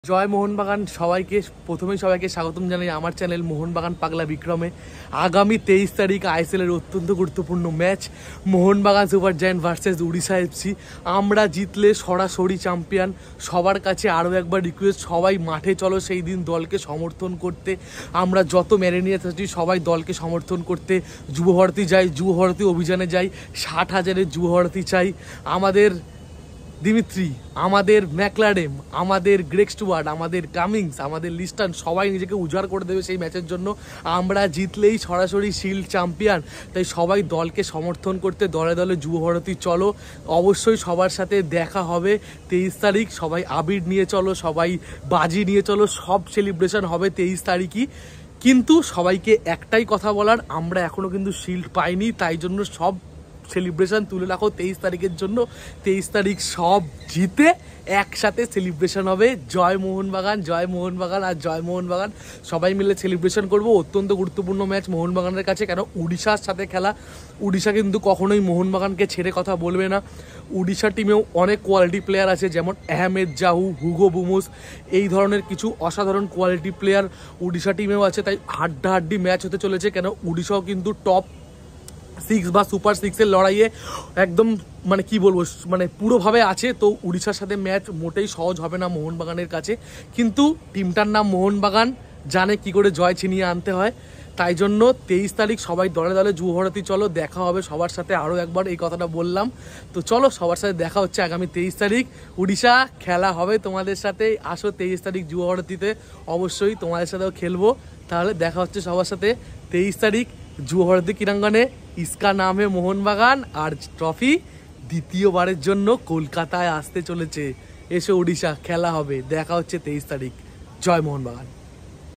জয় মোহনবাগান। সবাইকে স্বাগতম জানাই আমার চ্যানেল মোহনবাগান পাগলা বিক্রমে। আগামী 23 তারিখ আইএসএল এর অত্যন্ত গুরুত্বপূর্ণ match Mohun Bagan super giant versus Orissa FC. আমরা জিতলে সরাসরি চ্যাম্পিয়ন। সবার কাছে আরও একবার রিকোয়েস্ট, সবাই মাঠে চলো সেই দিন দলকে সমর্থন করতে। আমরা যত ম্যারেনিয়াস আছি সবাই দলকে সমর্থন করতে যুবভারতী যাই, যুবভারতী অভিযানে যাই। 60,000-এর যুবভারতী চাই। আমাদের দিমিত্রি, আমাদের ম্যাকলারেন, আমাদের গ্রেগ স্টুয়ার্ট, আমাদের কামিংস, আমাদের লিস্টন সবাই নিজেকে উজাড় করে দেবে সেই ম্যাচের জন্য। আমরা জিতলেই সরাসরি শিল্ড চ্যাম্পিয়ন। তাই সবাই দলকে সমর্থন করতে দলে দলে যুবভারতী চলো। অবশ্যই সবার সাথে দেখা হবে 23 তারিখ। সবাই আবির নিয়ে চলো, সবাই বাজি নিয়ে চলো, সব সেলিব্রেশন হবে 23 তারিখই। কিন্তু সবাইকে একটাই কথা বলার, আমরা এখনও কিন্তু শিল্ড পাইনি, তাই জন্য সব সেলিব্রেশন তুলে রাখো 23 তারিখের জন্য। 23 তারিখ সব জিতে একসাথে সেলিব্রেশন হবে। জয় মোহনবাগান, জয় মোহনবাগান আর জয় মোহনবাগান। সবাই মিলে সেলিব্রেশন করব। অত্যন্ত গুরুত্বপূর্ণ ম্যাচ মোহনবাগানের কাছে, কেন উড়িষ্যার সাথে খেলা। উড়িষ্যা কিন্তু কখনোই মোহনবাগানকে ছেড়ে কথা বলবে না। উড়িষ্যা টিমেও অনেক কোয়ালিটি প্লেয়ার আছে, যেমন আহমেদ জাহু, হুগো বুমুস, এই ধরনের কিছু অসাধারণ কোয়ালিটি প্লেয়ার উড়িষ্যা টিমেও আছে। তাই হাড্ডাহাড্ডি ম্যাচ হতে চলেছে, কেন উড়িষ্যাও কিন্তু টপ 6 বা সুপার 6-এর লড়াইয়ে একদম মানে কি বলবো, মানে পুরোভাবে আছে। তো উড়িষ্যার সাথে ম্যাচ মোটেই সহজ হবে না মোহনবাগানের কাছে। কিন্তু টিমটার নাম মোহনবাগান, জানে কি করে জয় ছিনিয়ে আনতে হয়। তাই জন্য 23 তারিখ সবাই দলে দলে যুবভারতী চলো, দেখা হবে সবার সাথে। আরও একবার এই কথাটা বললাম। তো চলো, সবার সাথে দেখা হচ্ছে আগামী 23 তারিখ। উড়িষ্যা খেলা হবে তোমাদের সাথে। আসো 23 তারিখ যুবভারতীতে, অবশ্যই তোমাদের সাথেও খেলবো। তাহলে দেখা হচ্ছে সবার সাথে 23 তারিখ যুবভারতী ক্রীড়াঙ্গনে। ইসকা নাম হে মোহনবাগান, আর ট্রফি দ্বিতীয়বারের জন্য কলকাতায় আসতে চলেছে। এসো উড়িষ্যা, খেলা হবে, দেখা হচ্ছে 23 তারিখ। জয় মোহনবাগান।